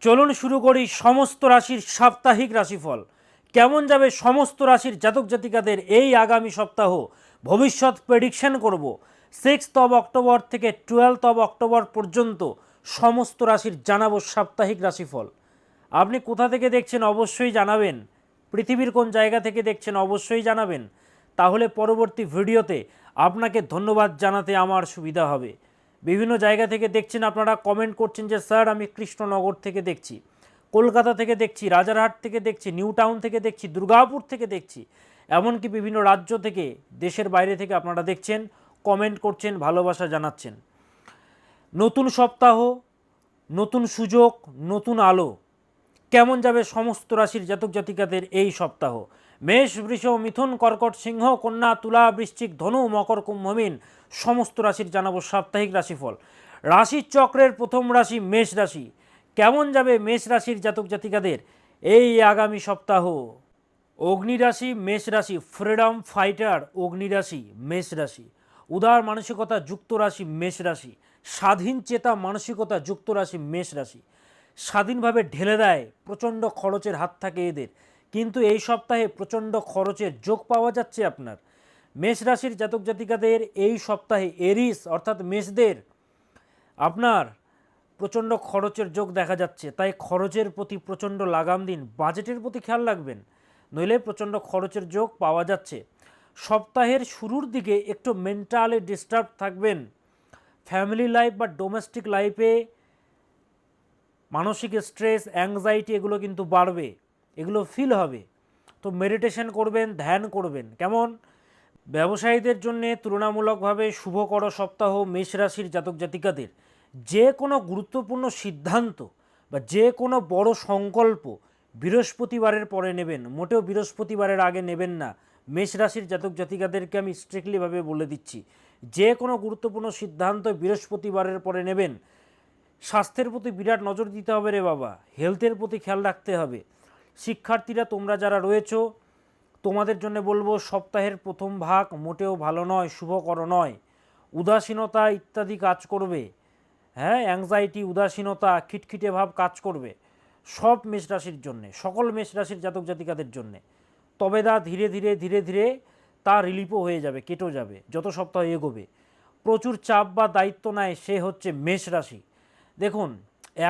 চলুন শুরু করি সমস্ত রাশির সাপ্তাহিক রাশিফল। কেমন যাবে সমস্ত রাশির জাতক জাতিকাদের এই আগামী সপ্তাহ, ভবিষ্যৎ প্রেডিকশন করব 6 অক্টোবর থেকে 12 অক্টোবর পর্যন্ত সমস্ত রাশির জানাবো সাপ্তাহিক রাশিফল। আপনি কোথা থেকে দেখছেন অবশ্যই জানাবেন, পৃথিবীর কোন জায়গা থেকে দেখছেন অবশ্যই জানাবেন, তাহলে পরবর্তী ভিডিওতে আপনাকে ধন্যবাদ জানাতে আমার সুবিধা হবে। বিভিন্ন জায়গা থেকে দেখছেন, আপনারা কমেন্ট করছেন যে স্যার আমি কৃষ্ণনগর থেকে দেখছি, কলকাতা থেকে দেখছি, রাজারহাট থেকে দেখছি, নিউ টাউন থেকে দেখছি, দুর্গাপুর থেকে দেখছি, এমনকি বিভিন্ন রাজ্য থেকে, দেশের বাইরে থেকে আপনারা দেখছেন, কমেন্ট করছেন, ভালোবাসা জানাচ্ছেন। নতুন সপ্তাহ, নতুন সুযোগ, নতুন আলো। কেমন যাবে সমস্ত রাশির জাতক জাতিকাদের এই সপ্তাহ? মেষ, বৃষ, মিথুন, কর্কট, সিংহ, কন্যা, তুলা, বৃশ্চিক, ধনু, মকর, কুম্ভ, মীন সমস্ত রাশির জানাবো সাপ্তাহিক রাশিফল। রাশির চক্রের প্রথম রাশি মেষ রাশি। কেমন যাবে মেষ রাশির জাতক জাতিকাদের এই আগামী সপ্তাহ? অগ্নিরাশি মেষ রাশি, ফ্রিডম ফাইটার অগ্নিরাশি মেষ রাশি। উদার মানসিকতা যুক্ত রাশি মেষ রাশি। স্বাধীন চেতা মানসিকতা যুক্ত রাশি মেষ রাশি। স্বাধীনভাবে ঢেলে দেয়, প্রচণ্ড খরচের হাত থাকে এদের, কিন্তু এই সপ্তাহে প্রচণ্ড খরচের যোগ পাওয়া যাচ্ছে আপনার। মেষ রাশির জাতক জাতিকাদের এই সপ্তাহে এরিস অর্থাৎ মেষদের আপনার প্রচণ্ড খরচের যোগ দেখা যাচ্ছে, তাই খরচের প্রতি প্রচণ্ড লাগাম দিন, বাজেটের প্রতি খেয়াল রাখবেন, নইলে প্রচণ্ড খরচের যোগ পাওয়া যাচ্ছে। সপ্তাহের শুরুর দিকে একটু মেন্টালি ডিস্টার্ব থাকবেন। ফ্যামিলি লাইফ বা ডোমেস্টিক লাইফে মানসিক স্ট্রেস, অ্যাংজাইটি এগুলো কিন্তু বাড়বে, এগুলো ফিল হবে। তো মেডিটেশন করবেন, ধ্যান করবেন। কেমন? ব্যবসায়ীদের জন্যে তুলনামূলকভাবে শুভকর সপ্তাহ মেষ রাশির জাতক জাতিকাদের। যে কোনো গুরুত্বপূর্ণ সিদ্ধান্ত বা যে কোনো বড় সংকল্প বৃহস্পতিবারের পরে নেবেন, মোটেও বৃহস্পতিবারের আগে নেবেন না। মেষ রাশির জাতক জাতিকাদেরকে আমি স্ট্রিক্টলিভাবে বলে দিচ্ছি, যে কোনো গুরুত্বপূর্ণ সিদ্ধান্ত বৃহস্পতিবারের পরে নেবেন। স্বাস্থ্যের প্রতি বিরাট নজর দিতে হবে রে বাবা, হেলথের প্রতি খেয়াল রাখতে হবে। শিক্ষার্থীরা তোমরা যারা রয়েছো, তোমাদের জন্য বলবো সপ্তাহের প্রথম ভাগ মোটেও ভালো নয়, শুভকর নয়। উদাসীনতা ইত্যাদি কাজ করবে, হ্যাঁ, অ্যাংজাইটি, উদাসীনতা, খিটখিটে ভাব কাজ করবে সব মেষ রাশির জন্যে, সকল মেষ রাশির জাতক জাতিকাদের জন্যে। তবে ধীরে ধীরে ধীরে ধীরে তা রিলিফও হয়ে যাবে, কেটেও যাবে যত সপ্তাহ এগোবে। প্রচুর চাপ বা দায়িত্ব নেয় সে হচ্ছে মেষ রাশি। দেখুন,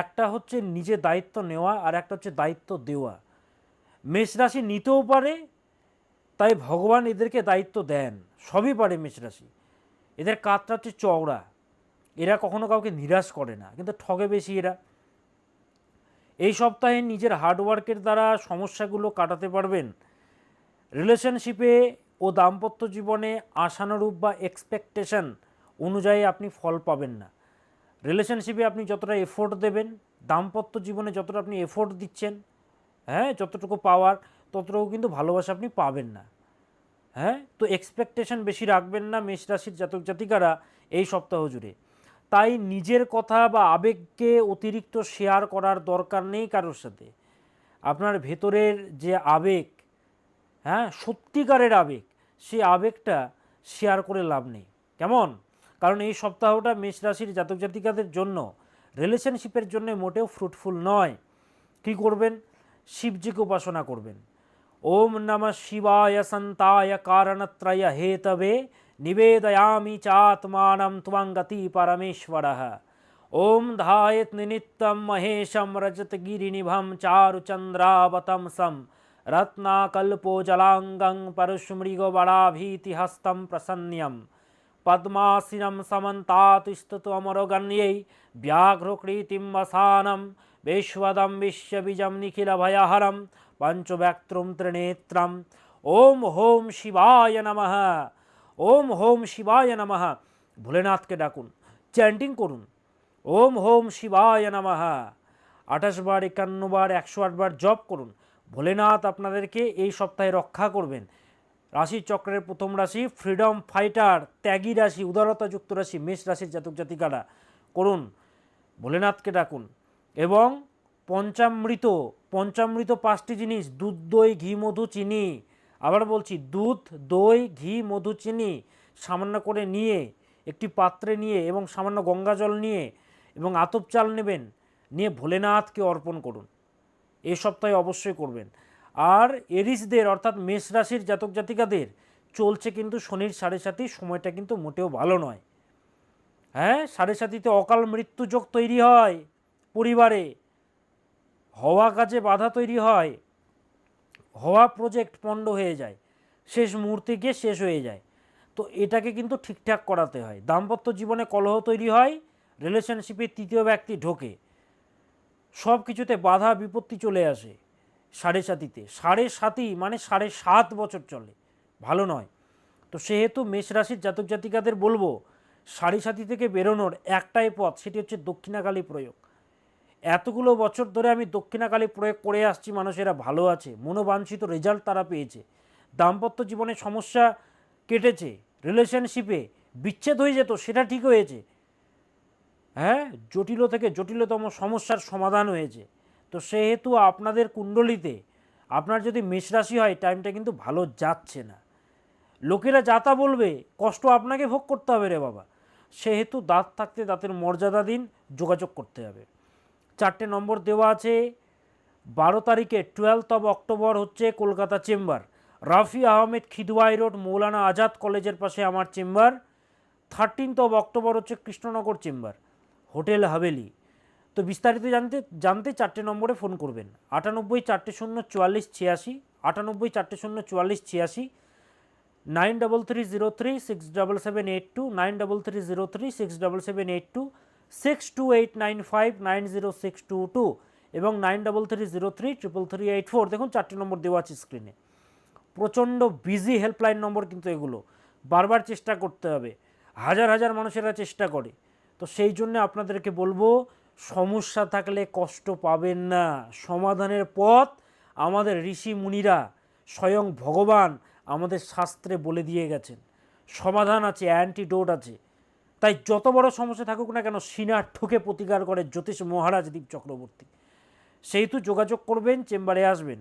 একটা হচ্ছে নিজে দায়িত্ব নেওয়া আর একটা হচ্ছে দায়িত্ব দেওয়া। মেষ রাশি নিতেও পারে, তাই ভগবান এদেরকে দায়িত্ব দেন, সবই পারে মেষ রাশি। এদের কাজটা হচ্ছে চওড়া, এরা কখনো কাউকে নিরাশ করে না, কিন্তু ঠগে বেশি এরা। এই সপ্তাহে নিজের হার্ডওয়ার্কের দ্বারা সমস্যাগুলো কাটাতে পারবেন। রিলেশনশিপে ও দাম্পত্য জীবনে আশানুরূপ বা এক্সপেকটেশন অনুযায়ী আপনি ফল পাবেন না। রিলেশনশিপে আপনি যতটা এফোর্ট দেবেন, দাম্পত্য জীবনে যতটা আপনি এফোর্ট দিচ্ছেন, হ্যাঁ, যতটুকু পাওয়ার ততটুকু কিন্তু ভালোবাসা আপনি পাবেন না। হ্যাঁ, তো এক্সপেকটেশন বেশি রাখবেন না মেষ রাশির জাতক জাতিকারা এই সপ্তাহ জুড়ে। তাই নিজের কথা বা আবেগকে অতিরিক্ত শেয়ার করার দরকার নেই কারোর সাথে। আপনার ভেতরের যে আবেগ, হ্যাঁ, সত্যিকারের আবেগ, সেই আবেগটা শেয়ার করে লাভ নেই। কেমন? কারণ এই সপ্তাহটা মেষ রাশির জাতক জাতিকাদের জন্য রিলেশনশিপের জন্য মোটেও ফ্রুটফুল নয়। কী করবেন? শিবজিকে উপাসনা করবেন। ওম নমঃ শিবায় সন্তায় কারণত্রয় হেতবে নিবেদয়ামি চাত্মানম ত্বং গতি পরমেশ্বরः। ওম ধায়ত নিনিত্যম মহেশম রজতগিরিনিভম চারুচন্দ্রাবতমসম রত্নাকল্পোজলাঙ্গং পরশুমৃগবরাভীতিহস্तं প্রসন্ন্যম পদ্মাসীনম সমন্তাতুস্তমরগণ্যৈ ব্যাঘ্রকৃতিম वसानं विश्वदं विश्वबीजं निखिलभयहरं पंचव्याक्त्रं त्रिनेत्रम। ओम होम शिवाय नमः, ओम होम शिवाय नमः। ভোলেনাথকে ডাকুন, চ্যান্টিং করুন, ওম হোম শিবায় নমঃ 28 বার, 51 বার, 108 বার জপ করুন। ভোলেনাথ আপনাদেরকে এই সপ্তাহে রক্ষা করবেন। রাশি চক্রের প্রথম রাশি ফ্রিডম ফাইটার, ত্যাগী রাশি, উদারতাযুক্ত রাশি মেষ রাশির জাতক জাতিকারা করুন, ভোলেনাথকে ডাকুন। এবং পঞ্চামৃত, পঞ্চামৃত 5টি জিনিস, দুধ, দই, ঘি, মধু, চিনি। আবার বলছি, দুধ, দই, ঘি, মধু, চিনি সামান্য করে নিয়ে একটি পাত্রে নিয়ে এবং সামান্য গঙ্গা জল নিয়ে এবং আতপ চাল নেবেন, নিয়ে ভোলেনাথকে অর্পণ করুন, এই সপ্তাহে অবশ্যই করবেন। আর এরিসদের অর্থাৎ মেষ রাশির জাতক জাতিকাদের চলছে কিন্তু শনির সাড়ে সাথী, সময়টা কিন্তু মোটেও ভালো নয়। হ্যাঁ, সাড়ে সাথীতে অকাল মৃত্যু যোগ তৈরি হয়, পরিবারে হওয়া কাজে বাধা তৈরি হয়, হওয়া প্রজেক্ট পণ্ড হয়ে যায়, শেষ মুহূর্তে গিয়ে শেষ হয়ে যায়। তো এটাকে কিন্তু ঠিকঠাক করাতে হয়। দাম্পত্য জীবনে কলহ তৈরি হয়, রিলেশনশিপে তৃতীয় ব্যক্তি ঢোকে, সব কিছুতে বাধা বিপত্তি চলে আসে। সাড়ে সাথীতে সাড়ে সাথী মানে 7.5 বছর চলে, ভালো নয়। তো সেহেতু মেষ রাশির জাতক জাতিকাদের বলবো সাড়ে সাথী থেকে বেরোনোর একটাই পথ, সেটি হচ্ছে দক্ষিণাকালী প্রয়োগ। এতগুলো বছর ধরে আমি দক্ষিণাকালী প্রয়োগ করে আসছি, মানুষেরা ভালো আছে, মনোবাঞ্ছিত রেজাল্ট তারা পেয়েছে, দাম্পত্য জীবনে সমস্যা কেটেছে, রিলেশনশিপে বিচ্ছেদ হয়ে যেত সেটা ঠিক হয়েছে, হ্যাঁ, জটিল থেকে জটিলতম সমস্যার সমাধান হয়েছে। তো সেহেতু আপনাদের কুণ্ডলিতে আপনার যদি মেষ রাশি হয়, টাইমটা কিন্তু ভালো যাচ্ছে না। লোকেরা যা তা বলবে, কষ্ট আপনাকে ভোগ করতে হবে রে বাবা। সেহেতু দাঁত থাকতে দাঁতের মর্যাদা দিন, যোগাযোগ করতে হবে। 4টে নম্বর দেওয়া আছে। 12 তারিখে 12 অক্টোবর হচ্ছে কলকাতা চেম্বার, রাফি আহমেদ খিদওয়াই রোড, মৌলানা আজাদ কলেজের পাশে আমার চেম্বার। 13 অক্টোবর হচ্ছে কৃষ্ণনগর চেম্বার, হোটেল হাভেলি। তো বিস্তারিত জানতে 4টে নম্বরে ফোন করবেন, 98 400 44 86, 98 400 44 86, 9330367782, 9330367782, 6289590622 এবং 9330333384। দেখুন 4টে নম্বর দেওয়া আছে স্ক্রিনে। প্রচণ্ড বিজি হেল্পলাইন নম্বর কিন্তু এগুলো, বারবার চেষ্টা করতে হবে, হাজার হাজার মানুষেরা চেষ্টা করে। তো সেই জন্য আপনাদেরকে বলবো, সমস্যা থাকলে কষ্ট পাবেন না, সমাধানের পথ আমাদের ঋষি মুনিরা, স্বয়ং ভগবান আমাদের শাস্ত্রে বলে দিয়ে গেছেন, সমাধান আছে, অ্যান্টিডোট আছে। তাই যত বড় সমস্যা থাকুক না কেন, সিনা ঠুকে প্রতিকার করে জ্যোতিষ মহারাজ দীপ চক্রবর্তী। সেহেতু যোগাযোগ করবেন, চেম্বারে আসবেন।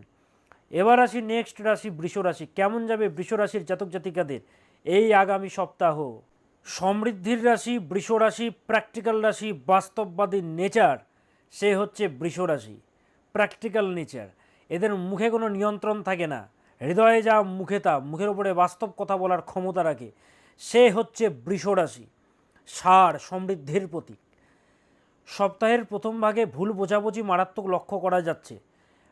এবার আসি নেক্সট রাশি, বৃষ রাশি। কেমন যাবে বৃষ রাশির জাতক জাতিকাদের এই আগামী সপ্তাহ? সমৃদ্ধির রাশি বৃষ রাশি, প্র্যাকটিক্যাল রাশি, বাস্তববাদী নেচার, সে হচ্ছে বৃষ রাশি। প্র্যাকটিক্যাল নেচার, এদের মুখে কোনো নিয়ন্ত্রণ থাকে না, হৃদয়ে যা মুখে তা, মুখের উপরে বাস্তব কথা বলার ক্ষমতা রাখে, সে হচ্ছে বৃষ রাশি। সার সমৃদ্ধির প্রতীক। সপ্তাহের প্রথম ভাগে ভুল বোঝাবুঝি মারাত্মক লক্ষ্য করা যাচ্ছে,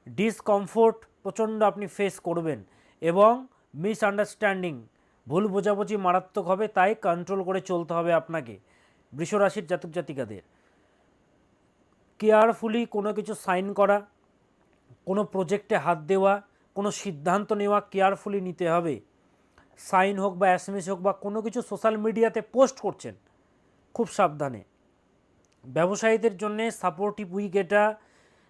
ডিসকমফোর্ট প্রচণ্ড আপনি ফেস করবেন এবং মিসআন্ডারস্ট্যান্ডিং, ভুল বোঝাবুঝি মারাত্মক হবে, তাই কন্ট্রোল করে চলতে হবে আপনাকে বৃষ রাশির জাতক জাতিকাদের। কেয়ারফুলি কোনো কিছু সাইন করা, কোনো প্রজেক্টে হাত দেওয়া, কোনো সিদ্ধান্ত নেওয়া কেয়ারফুলি নিতে হবে। সাইন হোক বা এসএমএস হোক বা কোনো কিছু সোশ্যাল মিডিয়াতে পোস্ট করছেন, খুব সাবধানে। ব্যবসায়ীদের জন্য সাপোর্টিভ উইক এটা,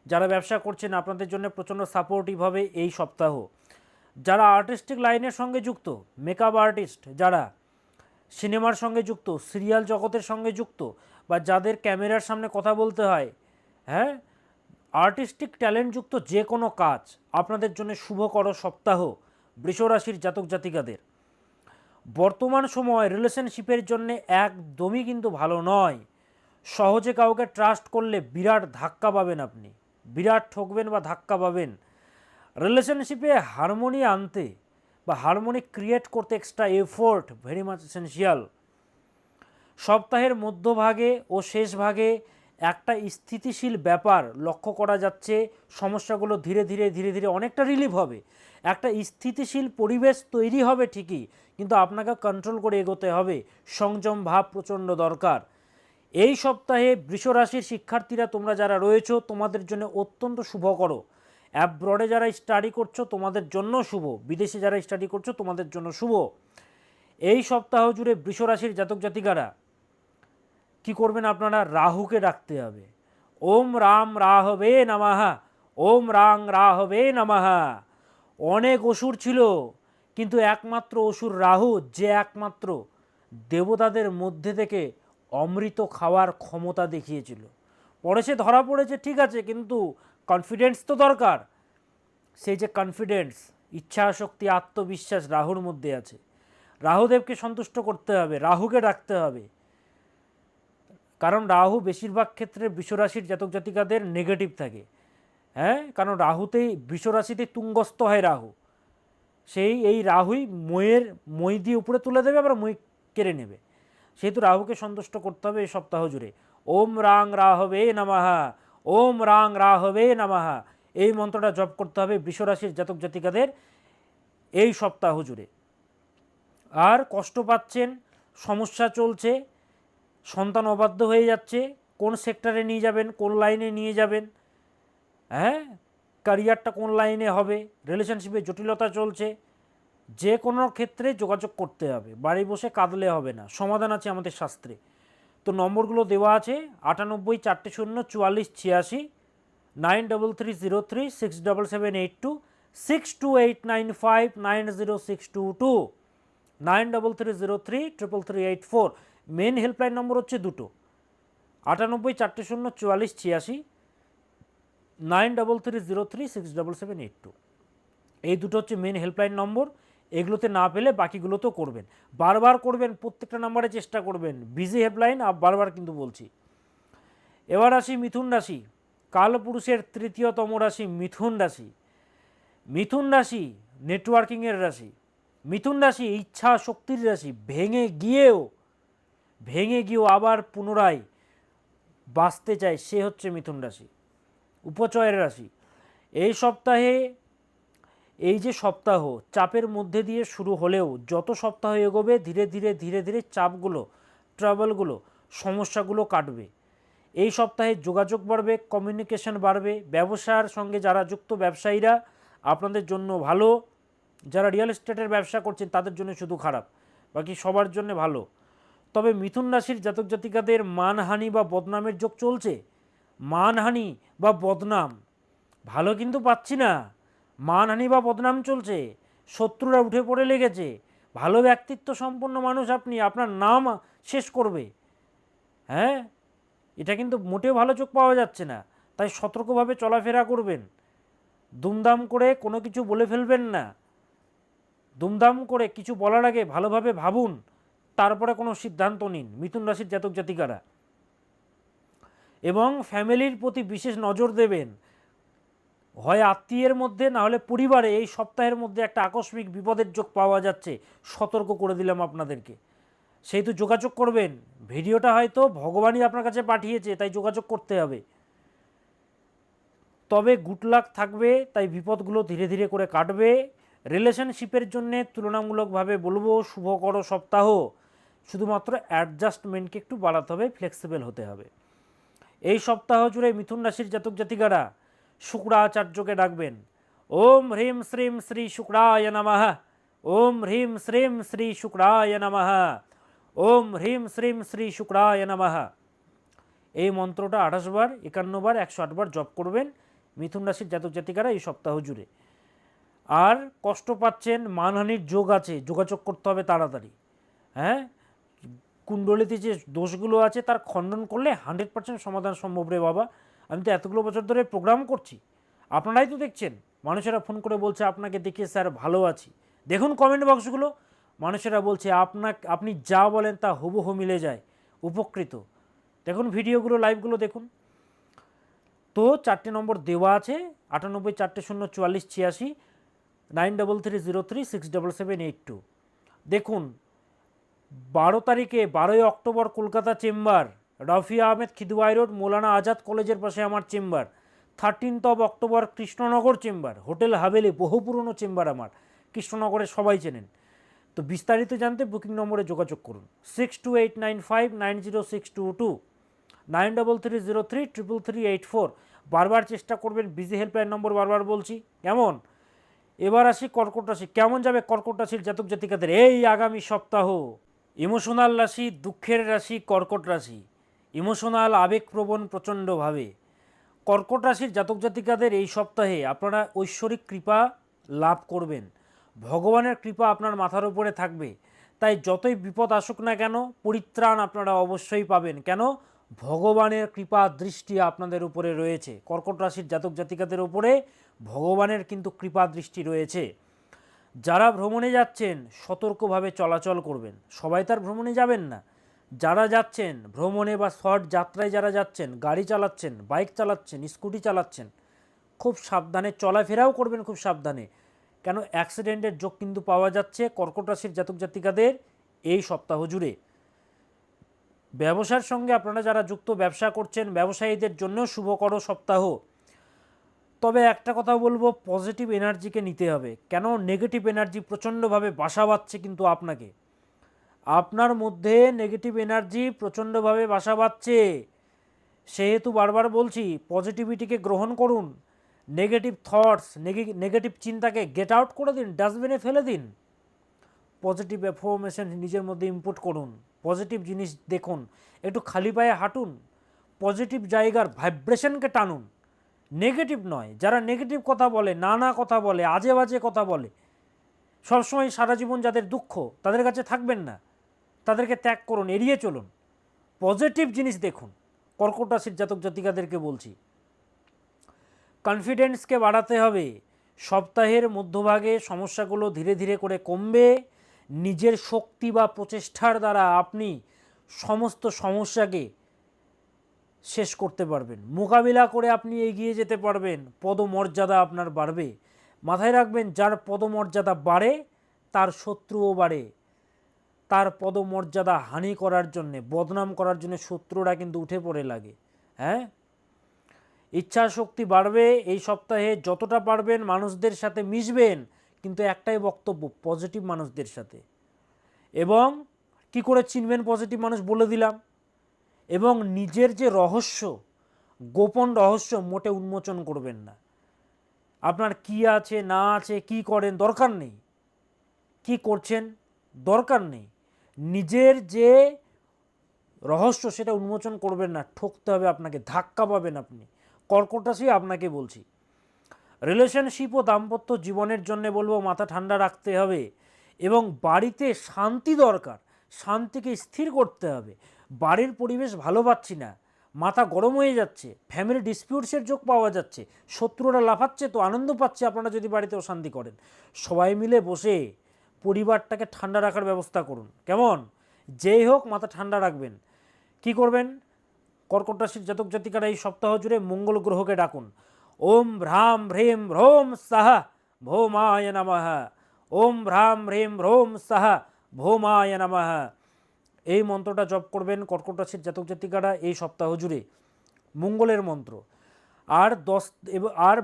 যারা ব্যবসা করছেন আপনাদের জন্য প্রচণ্ড সাপোর্টিভ হবে এই সপ্তাহ। যারা আর্টিস্টিক লাইনের সঙ্গে যুক্ত, মেকআপ আর্টিস্ট, যারা সিনেমার সঙ্গে যুক্ত, সিরিয়াল জগতের সঙ্গে যুক্ত, বা যাদের ক্যামেরার সামনে কথা বলতে হয়, হ্যাঁ, আর্টিস্টিক ট্যালেন্টযুক্ত যে কোনো কাজ আপনাদের জন্য শুভকর সপ্তাহ বৃষ রাশির জাতক জাতিকাদের। বর্তমান সময় রিলেশনশিপের জন্য একদমই কিন্তু ভালো নয়। সহজে কাউকে ট্রাস্ট করলে বিরাট ধাক্কা পাবেন, আপনি বিরাট ঠকবেন বা ধাক্কা পাবেন। রিলেশনশিপে হারমোনি আনতে বা হারমোনি ক্রিয়েট করতে extra effort very much essential. সপ্তাহের মধ্যভাগে ও শেষ ভাগে একটা স্থিতিশীল ব্যাপার লক্ষ্য করা যাচ্ছে, সমস্যাগুলো ধীরে ধীরে ধীরে ধীরে অনেকটা রিলিভ হবে, একটা স্থিতিশীল পরিবেশ তৈরি হবে ঠিকই, কিন্তু আপনাকে কন্ট্রোল করে এগোতে হবে, সংযম ভাব প্রচণ্ড দরকার। এই সপ্তাহে বৃষ রাশির শিক্ষার্থীরা তোমরা যারা রয়েছো, তোমাদের জন্য অত্যন্ত শুভকর। অ্যাব্রডে যারা স্টাডি করছো তোমাদের জন্য শুভ, বিদেশে যারা স্টাডি করছো তোমাদের জন্য শুভ। এই সপ্তাহ জুড়ে বৃষ রাশির জাতক জাতিকারা কি করবেন, আপনারা রাহুকে ডাকতে হবে। ওম রাম রাহবে নমঃ, ওম রাং রাহবে নমঃ। অনেক অসুর ছিল, কিন্তু একমাত্র অসুর রাহু, যে একমাত্র দেবতাদের মধ্যে থেকে অমৃত খাওয়ার ক্ষমতা দেখিয়েছিল। পরে সে ধরা পড়েছে ঠিক আছে, কিন্তু কনফিডেন্স তো দরকার। সেই যে কনফিডেন্স, ইচ্ছা শক্তি, আত্মবিশ্বাস রাহুর মধ্যে আছে। রাহুদেবকে সন্তুষ্ট করতে হবে, রাহুকে ডাকতে হবে। কারণ রাহু বেশিরভাগ ক্ষেত্রে বৃষরাশির জাতক জাতিকাদের নেগেটিভ থাকে। হ্যাঁ, কারণ রাহুতেই বৃষরাশিতে তুঙ্গস্থ হয় রাহু, এই রাহুই মই দিয়ে উপরে তুলে দেবে, আবার মই কেড়ে নেবে। সেহেতু রাহুকে সন্তুষ্ট করতে হবে এই সপ্তাহ জুড়ে। ওম রাং রাহবে নমঃ, ওম রাং রাহবে নমঃ, এই মন্ত্রটা জপ করতে হবে বৃষরাশির জাতক জাতিকাদের এই সপ্তাহ জুড়ে। আর কষ্ট পাচ্ছেন, সমস্যা চলছে, সন্তান অবাধ্য হয়ে যাচ্ছে, কোন সেক্টরে নিয়ে যাবেন, কোন লাইনে নিয়ে যাবেন, হ্যাঁ, ক্যারিয়ারটা কোন লাইনে হবে, রিলেশনশিপে জটিলতা চলছে, যে কোনো ক্ষেত্রে যোগাযোগ করতে হবে, বাড়ি বসে কাঁদলে হবে না, সমাধান আছে আমাদের শাস্ত্রে। তো নম্বরগুলো দেওয়া আছে 98 4 0 44 86, 9330367782, 6289590622, 9330333384। মেন হেল্পলাইন নম্বর হচ্ছে দুটো, 98 4 0 44 86, 9330367782। এই দুটো হচ্ছে মেন হেল্পলাইন নম্বর। এগুলোতে না পেলে বাকিগুলোতেও করবেন, বারবার করবেন, প্রত্যেকটা নাম্বারে চেষ্টা করবেন। বিজি হেল্পলাইন বারবার কিন্তু বলছি। এবার আসি মিথুন রাশি, কালপুরুষের তৃতীয়তম রাশি মিথুন রাশি। মিথুন রাশি নেটওয়ার্কিংয়ের রাশি, মিথুন রাশি ইচ্ছা শক্তির রাশি। ভেঙে গিয়েও আবার পুনরায় বাঁচতে চায়, সে হচ্ছে মিথুন রাশি, উপচয়ের রাশি। এই সপ্তাহে, এই যে সপ্তাহ চাপের মধ্যে দিয়ে শুরু হলেও যত সপ্তাহ এগোবে ধীরে ধীরে চাপগুলো, ট্রাবলগুলো, সমস্যাগুলো কাটবে। এই সপ্তাহে যোগাযোগ বাড়বে, কমিউনিকেশন বাড়বে। ব্যবসার সঙ্গে যারা যুক্ত ব্যবসায়ীরা, আপনাদের জন্য ভালো। যারা রিয়েল এস্টেটের ব্যবসা করছেন তাদের জন্য শুধু খারাপ, বাকি সবার জন্য ভালো। তবে মিথুন রাশির জাতক জাতিকাদের মানহানি বা বদনামের যোগ চলছে। মানহানি বা বদনাম ভালো কিন্তু পাচ্ছি না, মানহানি বা বদনাম চলছে, শত্রুরা উঠে পড়ে লেগেছে। ভালো ব্যক্তিত্ব সম্পন্ন মানুষ আপনি, আপনার নাম শেষ করবে। হ্যাঁ, এটা কিন্তু মোটেও ভালো চোখ পাওয়া যাচ্ছে না। তাই সতর্কভাবে চলাফেরা করবেন, দুমদাম করে কোনো কিছু বলে ফেলবেন না। দুমদাম করে কিছু বলার আগে ভালোভাবে ভাবুন, তারপরে কোনো সিদ্ধান্ত নিন মিথুন রাশির জাতক জাতিকারা। এবং ফ্যামিলির প্রতি বিশেষ নজর দেবেন, হয় আত্মীয়ের মধ্যে না হলে পরিবারে। এই সপ্তাহের মধ্যে একটা আকস্মিক বিপদের যোগ পাওয়া যাচ্ছে, সতর্ক করে দিলাম আপনাদেরকে। সেই তো যোগাযোগ করবেন, ভিডিওটা হয়তো ভগবানই আপনার কাছে পাঠিয়েছে, তাই যোগাযোগ করতে হবে। তবে গুড লাক থাকবে, তাই বিপদগুলো ধীরে ধীরে করে কাটবে। রিলেশনশিপের জন্যে তুলনামূলকভাবে বলবো শুভকর সপ্তাহ। শুধুমাত্র অ্যাডজাস্টমেন্টকে একটু বাড়াতে হবে, ফ্লেক্সিবল হতে হবে। এই সপ্তাহ জুড়ে মিথুন রাশির জাতক জাতিকারা শুক্রাচার্যকে ডাকবেন। ওম হ্রিম শ্রীম শ্রী শুক্রায় নমঃ, ওম হ্রিম শ্রীম শ্রী শুক্রায় নমঃ, ওম হ্রিম শ্রীম শ্রী শুক্রায় নমঃ। এই মন্ত্রটা 28 বার, 51 বার, 108 বার জপ করবেন মিথুন রাশির জাতক জাতিকারা এই সপ্তাহ জুড়ে। আর কষ্ট পাচ্ছেন, মানহানির যোগ আছে, যোগাযোগ করতে হবে তাড়াতাড়ি। হ্যাঁ, কুণ্ডলিতে যে দোষগুলো আছে তার খণ্ডন করলে 100% সমাধান সম্ভব রে বাবা। আমি তো এতগুলো বছর ধরে প্রোগ্রাম করছি, আপনারাই তো দেখছেন। মানুষেরা ফোন করে বলছে আপনাকে দেখে স্যার ভালো আছি। দেখুন কমেন্ট বক্সগুলো, মানুষেরা বলছে আপনি যা বলেন তা হুবহু মিলে যায়, উপকৃত। দেখুন ভিডিওগুলো, লাইভগুলো দেখুন। তো 4টে নম্বর দেওয়া আছে, 98 4 0 44 86, 9330367782। দেখুন 12 তারিখে 12ই October Kolkata chamber, Rafia Ahmed Kidwai road, Maulana Azad কলেজের পাশে আমার chamber. 13 October Krishnanagar chamber, hotel Haveli, বহু পুরনো চেম্বার আমার, কৃষ্ণনগরে সবাই চেনেন। তো বিস্তারিত জানতে বুকিং নম্বরে যোগাযোগ করুন 6289590622, 9330333384। বারবার চেষ্টা করবেন, বিজি হেল্পলাইন নম্বর বারবার বলছি। কেমন? এবার আসি কর্কট রাশি। কেমন যাবে কর্কট রাশির জাতক জাতিকাদের এই আগামী সপ্তাহ? ইমোশনাল রাশি, দুঃখের রাশি কর্কট রাশি, ইমোশনাল, আবেগপ্রবণ প্রচণ্ডভাবে। কর্কট রাশির জাতক জাতিকাদের এই সপ্তাহে আপনারা ঐশ্বরিক কৃপা লাভ করবেন, ভগবানের কৃপা আপনার মাথার উপরে থাকবে। তাই যতই বিপদ আসুক না কেন, পরিত্রাণ আপনারা অবশ্যই পাবেন। কেন? ভগবানের কৃপা দৃষ্টি আপনাদের উপরে রয়েছে। কর্কট রাশির জাতক জাতিকাদের উপরে ভগবানের কিন্তু কৃপা দৃষ্টি রয়েছে। যারা ভ্রমণে যাচ্ছেন সতর্কভাবে চলাচল করবেন, সবাই তার ভ্রমণে যাবেন না। যারা যাচ্ছেন ভ্রমণে বা শর্ট যাত্রায়, যারা যাচ্ছেন, গাড়ি চালাচ্ছেন, বাইক চালাচ্ছেন, স্কুটি চালাচ্ছেন, খুব সাবধানে চলাফেরাও করবেন, খুব সাবধানে। কেন অ্যাক্সিডেন্টের যোগ কিন্তু পাওয়া যাচ্ছে কর্কট রাশির জাতক জাতিকাদের এই সপ্তাহ জুড়ে। ব্যবসার সঙ্গে আপনারা যারা যুক্ত, ব্যবসা করছেন, ব্যবসায়ীদের জন্য শুভকর সপ্তাহ। তবে একটা কথা বলবো, পজিটিভ এনার্জিকে নিতে হবে। কেন নেগেটিভ এনার্জি প্রচণ্ডভাবে বাসা বাঁধছে কিন্তু আপনাকে, আপনার মধ্যে নেগেটিভ এনার্জি প্রচণ্ডভাবে বাসা বাঁধছে। সেহেতু বারবার বলছি পজিটিভিটিকে গ্রহণ করুন, নেগেটিভ থটস, নেগেটিভ চিন্তাকে গেট আউট করে দিন, ডাস্টবিনে ফেলে দিন। পজিটিভ অ্যাফরমেশন নিজের মধ্যে ইনপুট করুন, পজিটিভ জিনিস দেখুন, একটু খালি পায়ে হাঁটুন, পজিটিভ জায়গার ভাইব্রেশনকে টানুন, নেগেটিভ নয়। যারা নেগেটিভ কথা বলে, নানা কথা বলে, আজে বাজে কথা বলে, সবসময় সারা জীবন যাদের দুঃখ, তাদের কাছে থাকবেন না, তাদেরকে ত্যাগ করুন, এড়িয়ে চলুন, পজিটিভ জিনিস দেখুন। কর্কট রাশির জাতক জাতিকাদেরকে বলছি, কনফিডেন্সকে বাড়াতে হবে। সপ্তাহের মধ্যভাগে সমস্যাগুলো ধীরে ধীরে করে কমবে। নিজের শক্তি বা প্রচেষ্টার দ্বারা আপনি সমস্ত সমস্যাকে শেষ করতে পারবেন, মোকাবিলা করে আপনি এগিয়ে যেতে পারবেন, পদমর্যাদা আপনার বাড়বে। মাথায় রাখবেন, যার পদমর্যাদা বাড়ে তার শত্রুও বাড়ে। তার পদমর্যাদা হানি করার জন্যে, বদনাম করার জন্য শত্রুরা কিন্তু উঠে পড়ে লাগে। হ্যাঁ, ইচ্ছা শক্তি বাড়বে। এই সপ্তাহে যতটা পারবেন মানুষদের সাথে মিশবেন, কিন্তু একটাই বক্তব্য, পজিটিভ মানুষদের সাথে। এবং কি করে চিনবেন পজিটিভ মানুষ বলে দিলাম। এবং নিজের যে রহস্য, গোপন রহস্য মোটে উন্মোচন করবেন না। আপনার কি আছে না আছে, কি করেন দরকার নেই, কি করছেন দরকার নেই। নিজের যে রহস্য সেটা উন্মোচন করবেন না, ঠকতে হবে আপনাকে, ধাক্কা পাবেন আপনি। কর্কট রাশি আপনাকে বলছি, রিলেশনশিপ ও দাম্পত্য জীবনের জন্য বলবো মাথা ঠান্ডা রাখতে হবে এবং বাড়িতে শান্তি দরকার, শান্তিকে স্থির করতে হবে। বাড়ির পরিবেশ ভালো পাচ্ছি না, মাথা গরম হয়ে যাচ্ছে, ফ্যামিলি ডিসপিউটসের যোগ পাওয়া যাচ্ছে, শত্রুরা লাফাচ্ছে তো আনন্দ পাচ্ছে আপনারা যদি বাড়িতে অশান্তি করেন। সবাই মিলে বসে পরিবারটাকে ঠান্ডা রাখার ব্যবস্থা করুন, কেমন? যেই হোক মাথা ঠান্ডা রাখবেন। কি করবেন? কর্কট রাশির জাতক জাতিকারা এই সপ্তাহ জুড়ে মঙ্গল গ্রহকে ডাকুন। ওম ভ্রাম ভ্রীম ভ্রোম সাহা ভৌমায় নমঃ। ওম ভ্রাম ভ্রীম ভ্রোম সাহা ভৌমায় নমঃ। এই মন্ত্রটা জপ করবেন কর্কট রাশির জাতক জাতিকারা এই সপ্তাহ জুড়ে, মঙ্গলের মন্ত্র। আর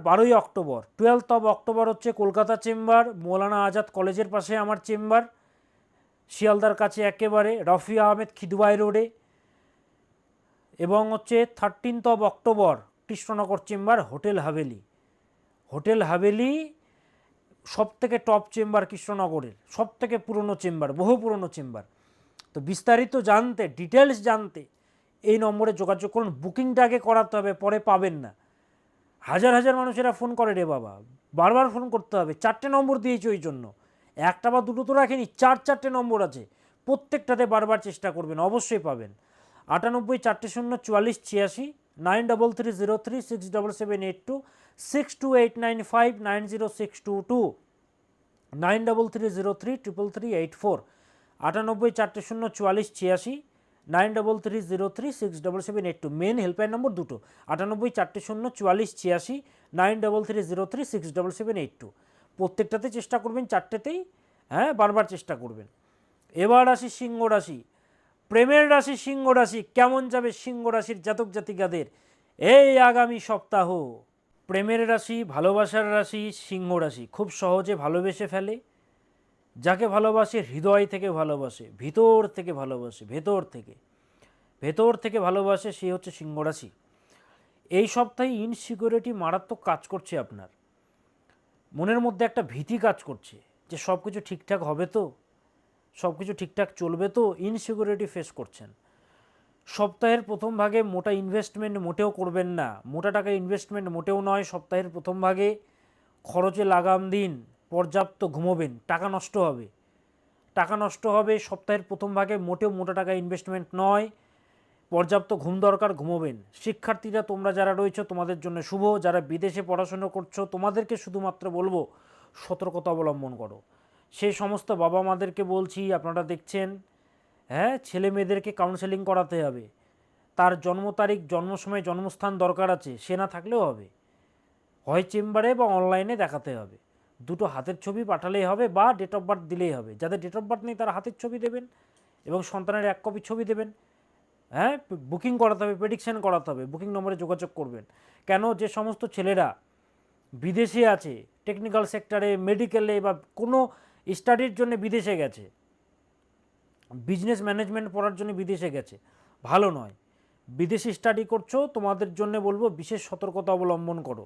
12ই অক্টোবর, 12th অক্টোবর হচ্ছে কলকাতা চেম্বার, মৌলানা আজাদ কলেজের পাশে আমার চেম্বার, শিয়ালদার কাছে একেবারে, রফি আহমেদ খিদওয়াই রোডে। এবং হচ্ছে 13th October Krishnanagar chamber, hotel Haveli. Hotel Haveli সব থেকে টপ চেম্বার কৃষ্ণনগরের, সব থেকে পুরনো চেম্বার, বহু পুরনো চেম্বার। তো বিস্তারিত জানতে, ডিটেলস জানতে এই নম্বরে যোগাযোগ করুন। বুকিংটা আগে করাতে হবে, পরে পাবেন না। হাজার হাজার মানুষেরা ফোন করে রে বাবা, বারবার ফোন করতে হবে। 4টে নম্বর দিয়েছি ওই জন্য, একটা বা দুটো তো রাখেনি, 4টে নম্বর আছে, প্রত্যেকটাতে বারবার চেষ্টা করবেন, অবশ্যই পাবেন। 98 4 0 44 86, 9330367782, 6289590622, 9330333384, 98 4 0 44 86, 9330367782। মেন হেল্পলাইন নম্বর দুটো, 98 4 0 44 86, 9330367782। প্রত্যেকটাতে চেষ্টা করবেন, 4টেতেই, হ্যাঁ বারবার চেষ্টা করবেন। এবার আসি সিংহ রাশি, প্রেমের রাশি সিংহ রাশি। কেমন যাবে সিংহ রাশির জাতক জাতিকাদের এই আগামী সপ্তাহ? প্রেমের রাশি, ভালোবাসার রাশি সিংহ রাশি খুব সহজে ভালোবেসে ফেলে। যাকে ভালোবাসে হৃদয় থেকে ভালোবাসে, ভিতর থেকে ভালোবাসে, ভেতর থেকে ভালোবাসে, সে হচ্ছে সিংহ রাশি। এই সপ্তাহে ইনসিকিউরিটি মারাত্মক কাজ করছে আপনার মনের মধ্যে, একটা ভীতি কাজ করছে যে সব কিছু ঠিকঠাক হবে তো, সব কিছু ঠিকঠাক চলবে তো, ইনসিকিউরিটি ফেস করছেন। সপ্তাহের প্রথম ভাগে মোটা ইনভেস্টমেন্ট মোটেও করবেন না, মোটা টাকা ইনভেস্টমেন্ট মোটেও নয়। সপ্তাহের প্রথম ভাগে খরচে লাগাম দিন, পর্যাপ্ত ঘুমোবেন, টাকা নষ্ট হবে। সপ্তাহের প্রথম ভাগে মোটেও মোটা টাকা ইনভেস্টমেন্ট নয়, পর্যাপ্ত ঘুম দরকার, ঘুমোবেন। শিক্ষার্থীরা তোমরা যারা রয়েছে তোমাদের জন্য শুভ, যারা বিদেশে পড়াশোনা করছো তোমাদেরকে শুধুমাত্র বলবো সতর্কতা অবলম্বন করো। সেই সমস্ত বাবা মাদেরকে বলছি, আপনারা দেখছেন হ্যাঁ, ছেলে মেয়েদেরকে কাউন্সেলিং করাতে হবে, তার জন্ম তারিখ, জন্ম সময়, জন্মস্থান দরকার আছে, সে না থাকলেও হবে, হয় চেম্বারে বা অনলাইনে দেখাতে হবে, দুটো হাতের ছবি পাঠালেই হবে বা ডেট অফ বার্থ দিলেই হবে। যাদের ডেট অফ বার্থ নেই তারা হাতের ছবি দেবেন এবং সন্তানের 1 কপি ছবি দেবেন। হ্যাঁ, বুকিং করাতে হবে, প্রেডিকশন করাতে হবে, বুকিং নম্বরে যোগাযোগ করবেন। কেন, যে সমস্ত ছেলেরা বিদেশে আছে, টেকনিক্যাল সেক্টরে, মেডিকেলে বা কোনো স্টাডির জন্য বিদেশে গেছে, বিজনেস ম্যানেজমেন্ট পড়ার জন্য বিদেশে গেছে, ভালো নয়। বিদেশি স্টাডি করছো, তোমাদের জন্য বলবো বিশেষ সতর্কতা অবলম্বন করো,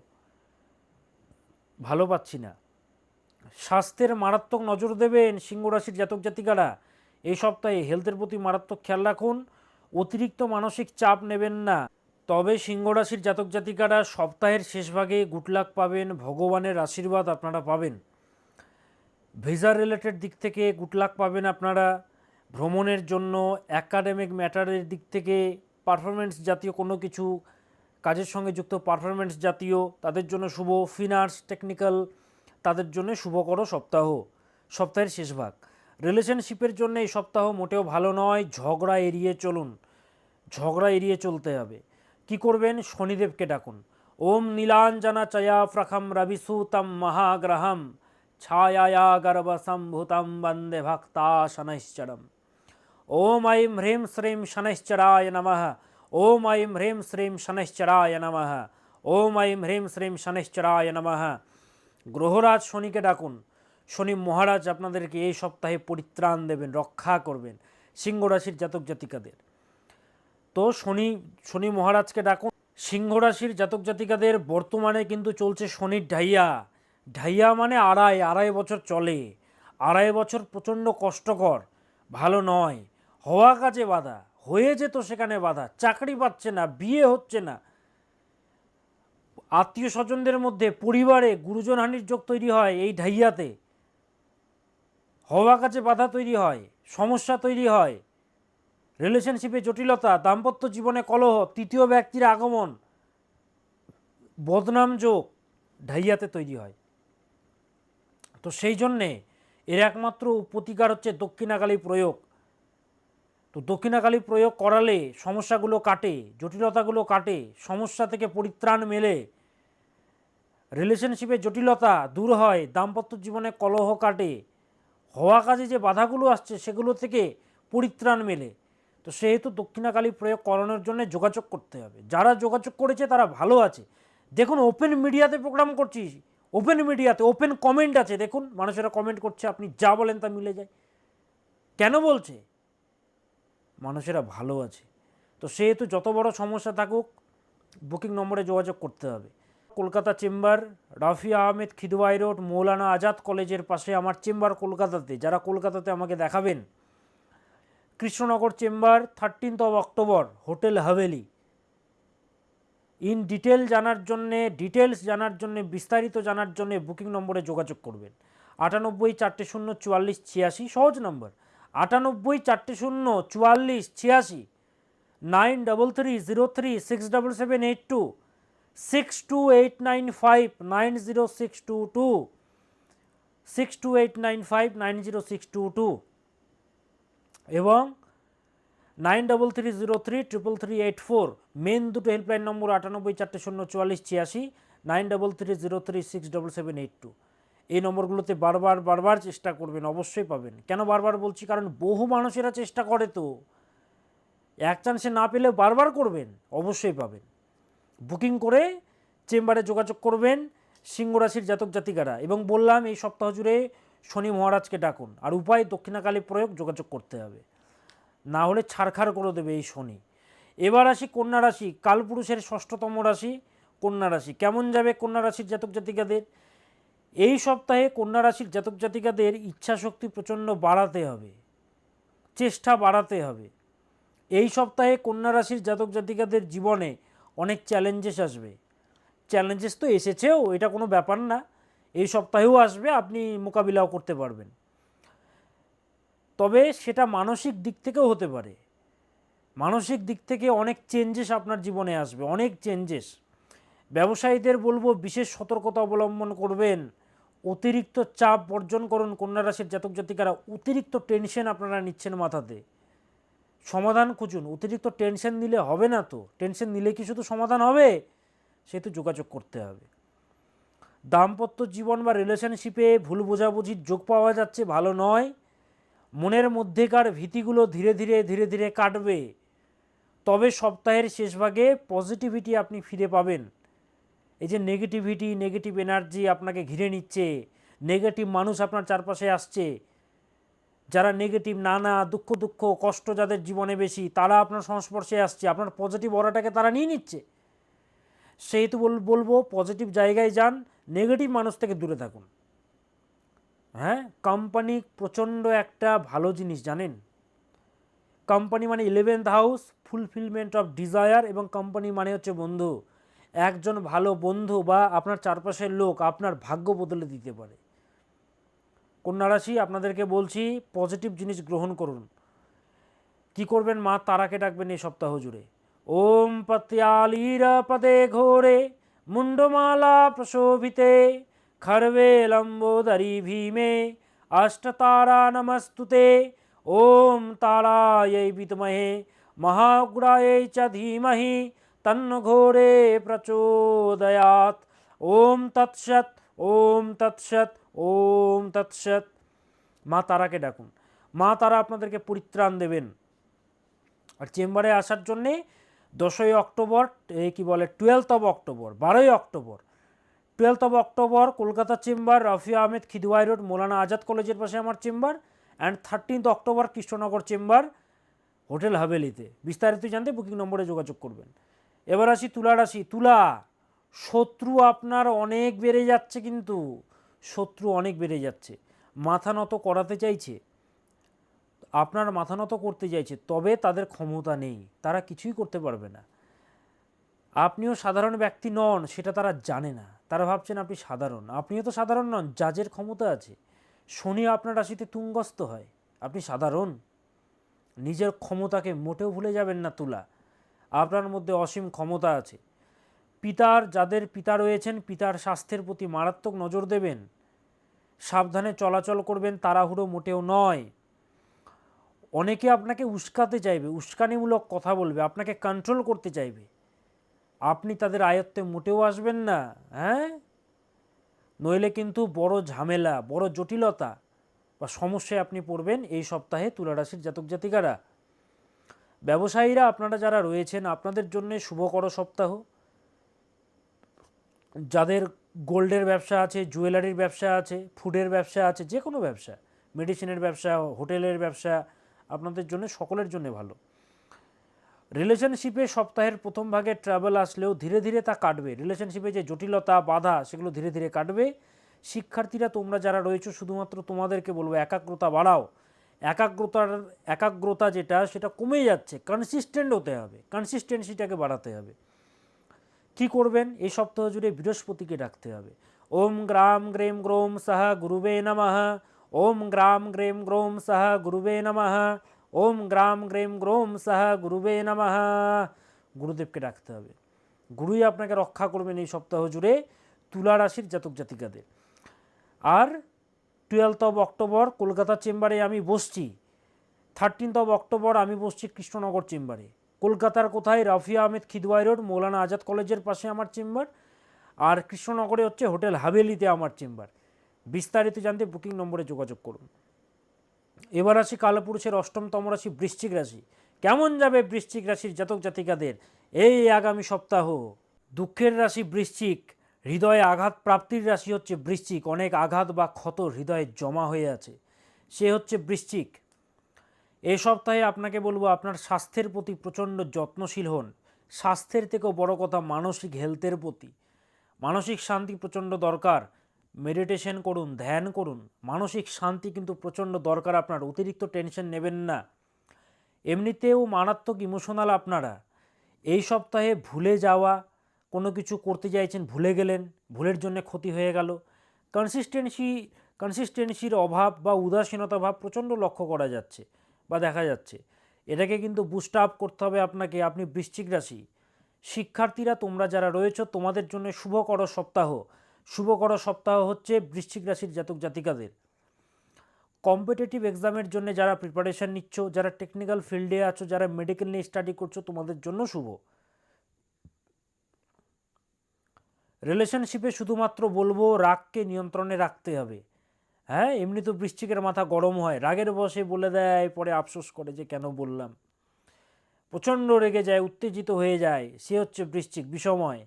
ভালো পাচ্ছি না। স্বাস্থ্যের মারাত্মক নজর দেবেন সিংহ রাশির জাতক জাতিকারা। এই সপ্তাহে হেলথের প্রতি মারাত্মক খেয়াল রাখুন, অতিরিক্ত মানসিক চাপ নেবেন না। তবে সিংহ রাশির জাতক জাতিকারা সপ্তাহের শেষ ভাগে গুড লাক পাবেন, ভগবানের আশীর্বাদ আপনারা পাবেন। ভিসা রিলেটেড দিক থেকে গুড লাক পাবেন আপনারা, ভ্রমণের জন্য, অ্যাকাডেমিক ম্যাটারের দিক থেকে, পারফরমেন্স জাতীয় কোনো কিছু কাজের সঙ্গে যুক্ত পারফরমেন্স জাতীয় তাদের জন্য শুভ, ফিনান্স, টেকনিক্যাল তাদের জন্য শুভকর সপ্তাহ, সপ্তাহের শেষ ভাগ। রিলেশনশিপের জন্য এই সপ্তাহ মোটেও ভালো নয়, ঝগড়া এড়িয়ে চলুন, ঝগড়া এড়িয়ে চলতে হবে। কি করবেন, শনিদেবকে ডাকুন। ওম নীলাঞ্জনা চয়া প্রখম রবিসূতম মহাগ্রহম ছায়া গর্ভসম্ভূতম বন্দে ভক্তা শনৈশ্চরম। ওম ऐं ह्रीं श्रीं शनैश्चराय नमः। ओम ऐं ह्रीं श्रीं शनैश्चराय नमः। ओम ऐं ह्रीं श्रीं शनैश्चराय नमः। গ্রহরাজ শনিকে ডাকুন, শনি মহারাজ আপনাদেরকে এই সপ্তাহে পরিত্রাণ দেবেন, রক্ষা করবেন সিংহ রাশির জাতক জাতিকাদের। তো শনি মহারাজকে ডাকুন। সিংহ রাশির জাতক জাতিকাদের বর্তমানে কিন্তু চলছে শনির ঢাইয়া। ঢাইয়া মানে আড়াই বছর চলে, 2.5 বছর প্রচণ্ড কষ্টকর, ভালো নয়। হওয়া কাজে বাধা, হয়ে যেত সেখানে বাধা, চাকরি পাচ্ছে না, বিয়ে হচ্ছে না, আত্মীয় স্বজনদের মধ্যে, পরিবারে গুরুজনহানির যোগ তৈরি হয় এই ঢাইয়াতে। হওয়া কাজে বাধা তৈরি হয়, সমস্যা তৈরি হয়, রিলেশনশিপে জটিলতা, দাম্পত্য জীবনে কলহ, তৃতীয় ব্যক্তির আগমন, বদনাম যোগ ঢাইয়াতে তৈরি হয়। তো সেই জন্যে এর একমাত্র প্রতিকার হচ্ছে দক্ষিণাকালী প্রয়োগ। তো দক্ষিণাকালী প্রয়োগ করালে সমস্যাগুলো কাটে, জটিলতাগুলো কাটে, সমস্যা থেকে পরিত্রাণ মেলে, রিলেশনশিপে জটিলতা দূর হয়, দাম্পত্য জীবনে কলহ কাটে, হওয়া কাজে যে বাধাগুলো আসছে সেগুলো থেকে পরিত্রাণ মেলে। তো সেহেতু দক্ষিণাকালী প্রয়োগ করানোর জন্য যোগাযোগ করতে হবে। যারা যোগাযোগ করেছে তারা ভালো আছে। দেখুন, ওপেন মিডিয়াতে প্রোগ্রাম করছি, ওপেন মিডিয়াতে ওপেন কমেন্ট আছে, দেখুন মানুষেরা কমেন্ট করছে, আপনি যা বলেন তা মিলে যায়। কেন বলছে? মানুষেরা ভালো আছে। তো সেহেতু যত বড় সমস্যা থাকুক বুকিং নম্বরে যোগাযোগ করতে হবে। কলকাতা চেম্বার, রাফি আহমেদ খিদওয়াই রোড, মৌলানা আজাদ কলেজের পাশে আমার চেম্বার কলকাতাতে। যারা কলকাতাতে আমাকে দেখাবেন, Krishnanagar chamber, 13th October, hotel Haveli. In details জানার জন্যে বিস্তারিত জানার জন্যে বুকিং নম্বরে যোগাযোগ করবেন। 98 400 44 86, সহজ নম্বর, 98 400 44 86, 9330367782, 6289590622, 6289590622 এবং 9330333384। মেন দুটো হেল্পলাইন নম্বর 98 400 44 86, 9330367782। এই নম্বরগুলোতে বারবার চেষ্টা করবেন, অবশ্যই পাবেন। কেন বারবার বলছি, কারণ বহু মানুষেরা চেষ্টা করে, তো এক চান্সে না পেলে বারবার করবেন, অবশ্যই পাবেন। বুকিং করে চেম্বারে যোগাযোগ করবেন সিংহ রাশির জাতক জাতিকারা। এবং বললাম এই সপ্তাহ জুড়ে শনি মহারাজকে ডাকুন। আর উপায় দক্ষিণাকালী প্রয়োগ, যোগাযোগ করতে হবে, না হলে ছাড়খাড় করে দেবে এই শনি। এবার আসি কন্যা রাশি, কালপুরুষের 6ঠতম রাশি কন্যা রাশি। কেমন যাবে কন্যা রাশির জাতক জাতিকাদের? এই সপ্তাহে কন্যা রাশির জাতক জাতিকাদের ইচ্ছাশক্তি প্রচণ্ড বাড়াতে হবে, চেষ্টা বাড়াতে হবে। এই সপ্তাহে কন্যা রাশির জাতক জাতিকাদের জীবনে অনেক চ্যালেঞ্জেস আসবে। চ্যালেঞ্জেস তো এসেছেও, এটা কোনো ব্যাপার না, এই সপ্তাহেও আসবে, আপনি মোকাবিলাও করতে পারবেন। তবে সেটা মানসিক দিক থেকেও হতে পারে, মানসিক দিক থেকে অনেক চেঞ্জেস আপনার জীবনে আসবে, অনেক চেঞ্জেস। ব্যবসায়ীদের বলবো বিশেষ সতর্কতা অবলম্বন করবেন, অতিরিক্ত চাপ বর্জন করুন। কন্যা রাশির জাতক জাতিকারা অতিরিক্ত টেনশন আপনারা নিচ্ছেন মাথাতে, সমাধান খুঁজুন। অতিরিক্ত টেনশন নিলে হবে না তো, টেনশন নিলে কি শুধু সমাধান হবে? সেহেতু যোগাযোগ করতে হবে। দাম্পত্য জীবন বা রিলেশনশিপে ভুল বোঝাবুঝির যোগ পাওয়া যাচ্ছে, ভালো নয়। মনের মধ্যেকার ভীতিগুলো ধীরে ধীরে ধীরে ধীরে কাটবে, তবে সপ্তাহের শেষভাগে পজিটিভিটি আপনি ফিরে পাবেন। এই যে নেগেটিভিটি, নেগেটিভ এনার্জি আপনাকে ঘিরে নিচ্ছে, নেগেটিভ মানুষ আপনার চারপাশে আসছে, যারা নেগেটিভ, নানা দুঃখ দুঃখ কষ্ট যাদের জীবনে বেশি, তারা আপনার সংস্পর্শে আসছে, আপনার পজিটিভ অরাটাকে তারা নিয়ে নিচ্ছে। সেহেতু বলবো পজিটিভ জায়গায় যান, নেগেটিভ মানুষ থেকে দূরে থাকুন। হ্যাঁ, কোম্পানি প্রচণ্ড একটা ভালো জিনিস জানেন। কোম্পানি মানে 11th house, fulfilment of desire, এবং কোম্পানি মানে হচ্ছে বন্ধু। একজন ভালো বন্ধু বা আপনার চারপাশের লোক আপনার ভাগ্য বদলে দিতে পারে। কন্যা রাশি, আপনাদেরকে বলছি পজিটিভ জিনিস গ্রহণ করুন। কি করবেন? মা তারাকে ডাকবেন এই সপ্তাহ জুড়ে। ওম পত্যালীর পদে ঘোরে মুন্ডমালা প্রশোভিতে খর্বে লম্বোদরি ভীমে অষ্টতারা নমস্তুতে। ওম তারাयै বিদ্মহে মহাগ্রাयै চ ধীমহি তন্নো ঘোরে প্রচোদয়াৎ। ওম তৎসৎ, ওম তৎসৎ, ওম তৎসৎ। মা তারাকে ডাকুন, মা তারা আপনাদেরকে পরিত্রাণ দেবেন। আর চেম্বারে আসার জন্যে 10ই অক্টোবর, এই কি বলে 12th অফ অক্টোবর, 12ই October, 12th of October Kolkata chamber, Rafi Ahmed Kidwai road, Maulana Azad কলেজের পাশে আমার chamber. And 13th October Krishnanagar chamber, hotel হাভেলিতে। বিস্তারিত জানতে বুকিং নম্বরে যোগাযোগ করবেন। এবার আসি তুলা রাশি। তুলা, শত্রু আপনার অনেক বেড়ে যাচ্ছে, কিন্তু শত্রু অনেক বেড়ে যাচ্ছে, মাথা নত করাতে চাইছে, আপনার মাথা নত করতে চাইছে, তবে তাদের ক্ষমতা নেই, তারা কিছুই করতে পারবে না। আপনিও সাধারণ ব্যক্তি নন, সেটা তারা জানে না। তারা ভাবছেন আপনি সাধারণ, আপনিও তো সাধারণ নন, জাজের ক্ষমতা আছে। শনি আপনার রাশিতে তুঙ্গস্থ হয়, আপনি সাধারণ? নিজের ক্ষমতাকে মোটেও ভুলে যাবেন না তুলা, আপনার মধ্যে অসীম ক্ষমতা আছে। যাদের পিতা রয়েছেন, পিতার স্বাস্থ্যের প্রতি মারাত্মক নজর দেবেন, সাবধানে চলাচল করবেন, তাড়াহুড়ো মোটেও নয়। অনেকে আপনাকে উস্কাতে চাইবে, উস্কানিমূলক কথা বলবে, আপনাকে কন্ট্রোল করতে চাইবে, আপনি তাদের আয়ত্তে মোটেও আসবেন না। হ্যাঁ, নইলে কিন্তু বড় ঝামেলা, বড় জটিলতা বা সমস্যায় আপনি পড়বেন এই সপ্তাহে তুলা রাশির জাতক জাতিকারা। ব্যবসায়ীরা আপনারা যারা রয়েছেন, আপনাদের জন্য শুভকর সপ্তাহ। যাদের গোল্ডের ব্যবসা আছে, জুয়েলারির ব্যবসা আছে, ফুডের ব্যবসা আছে, যে কোনো ব্যবসা, মেডিসিনের ব্যবসা, হোটেলের ব্যবসা, আপনাদের জন্য সকলের জন্য ভালো। রিলেশনশিপে সপ্তাহের প্রথম ভাগে ট্রাভেল আসলেও ধীরে ধীরে তা কাটবে। রিলেশনশিপে যে জটিলতা, বাধা, সেগুলো ধীরে ধীরে কাটবে। শিক্ষার্থীরা তোমরা যারা রয়েছো, শুধুমাত্র তোমাদেরকে বলবো একাগ্রতা বাড়াও। একাগ্রতা যেটা, সেটা কমে যাচ্ছে, কনসিস্টেন্ট হতে হবে, কনসিস্টেন্সিটাকে বাড়াতে হবে। কি করবেন? এই সপ্তাহ জুড়ে বৃহস্পতিকে ডাকতে হবে। ওম গ্রাম গ্রেম গ্রোম সাহা গুরুবে নমঃ। ওম গ্রাম গ্রেম গ্রোম সাহা গুরুবে নমঃ। ওম গ্রাম গ্রেম গ্রোম সাহা গুরুবে নমঃ। গুরুদেবকে ডাকতে হবে, গুরুই আপনাকে রক্ষা করবেন এই সপ্তাহ জুড়ে তুলা রাশির জাতক জাতিকাদের। আর 12th অফ অক্টোবর কলকাতা চেম্বারে আমি বসছি, 13th অফ অক্টোবর আমি বসছি কৃষ্ণনগর চেম্বারে। কলকাতার কোথায়? রফি আহমেদ খিদওয়াই রোড, মৌলানা আজাদ কলেজের পাশে আমার চেম্বার। আর কৃষ্ণনগরে হচ্ছে হোটেল হাভেলিতে আমার চেম্বার। বিস্তারিত জানতে বুকিং নম্বরে যোগাযোগ করুন। এবার আসি কালপুরুষের অষ্টমতম রাশি বৃশ্চিক রাশি। কেমন যাবে বৃশ্চিক রাশির জাতক জাতিকাদের এই আগামী সপ্তাহ? দুঃখের রাশি বৃশ্চিক, হৃদয়ে আঘাত প্রাপ্তির রাশি হচ্ছে বৃশ্চিক। অনেক আঘাত বা ক্ষত হৃদয়ে জমা হয়ে আছে, সে হচ্ছে বৃশ্চিক। এই সপ্তাহে আপনাকে বলবো আপনার স্বাস্থ্যের প্রতি প্রচণ্ড যত্নশীল হন। স্বাস্থ্যের থেকেও বড় কথা মানসিক হেলথের প্রতি, মানসিক শান্তি প্রচণ্ড দরকার। মেডিটেশন করুন, ধ্যান করুন, মানসিক শান্তি কিন্তু প্রচণ্ড দরকার আপনার। অতিরিক্ত টেনশন নেবেন না। এমনিতেও মারাত্মক ইমোশনাল আপনারা। এই সপ্তাহে ভুলে যাওয়া, কোনো কিছু করতে চাইছেন ভুলে গেলেন, ভুলের জন্য ক্ষতি হয়ে গেল, কনসিস্টেন্সির অভাব বা উদাসীনতা ভাব প্রচণ্ড লক্ষ্য করা যাচ্ছে বা দেখা যাচ্ছে। এটাকে কিন্তু বুস্ট আপ করতে হবে আপনাকে। আপনি বৃশ্চিক রাশি শিক্ষার্থীরা তোমরা যারা রয়েছো, তোমাদের জন্য শুভকর সপ্তাহ। শুভকর সপ্তাহ হচ্ছে বৃশ্চিক রাশির জাতক জাতিকাদের। কম্পিটিটিভ এক্সামের জন্য যারা প্রিপারেশান নিচ্ছ, যারা টেকনিক্যাল ফিল্ডে আছো, যারা মেডিকেল নিয়ে স্টাডি করছো, তোমাদের জন্য শুভ। রিলেশনশিপে শুধুমাত্র বলবো রাগকে নিয়ন্ত্রণে রাখতে হবে। হ্যাঁ, এমনি তো বৃশ্চিকের মাথা গরম হয়, রাগের বশে বলে দেয়, পরে আফসোস করে যে কেন বললাম, প্রচণ্ড রেগে যায়, উত্তেজিত হয়ে যায়, সে হচ্ছে বৃশ্চিক বিষময়।